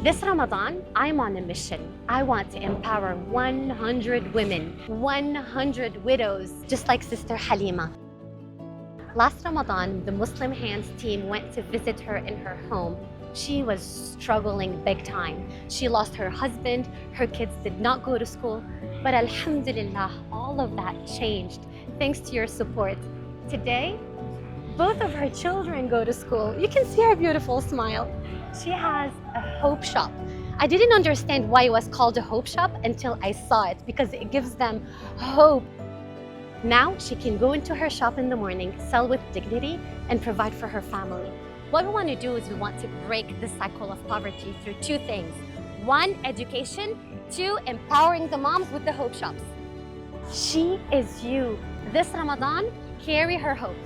This Ramadan, I'm on a mission. I want to empower 100 women, 100 widows, just like Sister Halimah. Last Ramadan, the Muslim Hands team went to visit her in her home. She was struggling big time. She lost her husband, her kids did not go to school, but alhamdulillah, all of that changed thanks to your support. Today, both of her children go to school. You can see her beautiful smile. She has a hope shop. I didn't understand why it was called a hope shop until I saw it, because it gives them hope. Now she can go into her shop in the morning, sell with dignity, and provide for her family. What we want to do is we want to break the cycle of poverty through two things. One, education. Two, empowering the moms with the hope shops. She is you. This Ramadan, carry her hope.